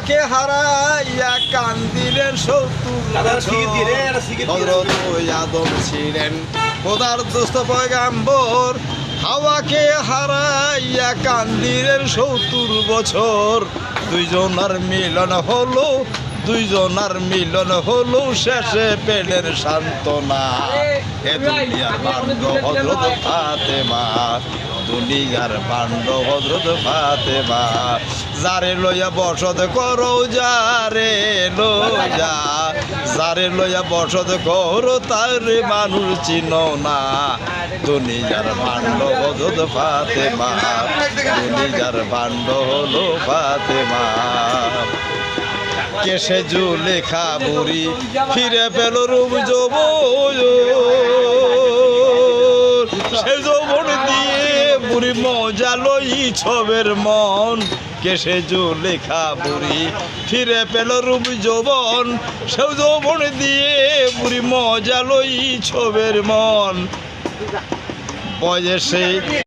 হাওয়াকে হারাইয়া কান্দিলেন 70 হযরত আদম ছিলেন খোদার দোস্ত পয়গাম্বর হাওয়াকে হারাইয়া কান্দিলেন 70 বছর দুইজনার মিলন হলো শেষে পেলেন সান্ত্বনা এ দুনিয়ার বান্ড হযরত ফাতেমা দুনিয়ার বান্ড হযরত ফাতেমা যারে লইয়া বসত করো যারে লইয়া বসত করো তার মানুষ চিনো না দুনিয়ার বান্ড হযরত ফাতেমা দুনিয়ার বান্ড হলো ফাতেমা কেসে জুলেখা বুড়ি ফিরে পেল রূপ যৌবন সে যৌবন দিয়ে বুড়ি মজা লই ছবের মন কেসে জুলেখা বুড়ি ফিরে পেল রূপ যৌবন সে যৌবন দিয়ে বুড়ি মজা লই ছবের মন বয়সে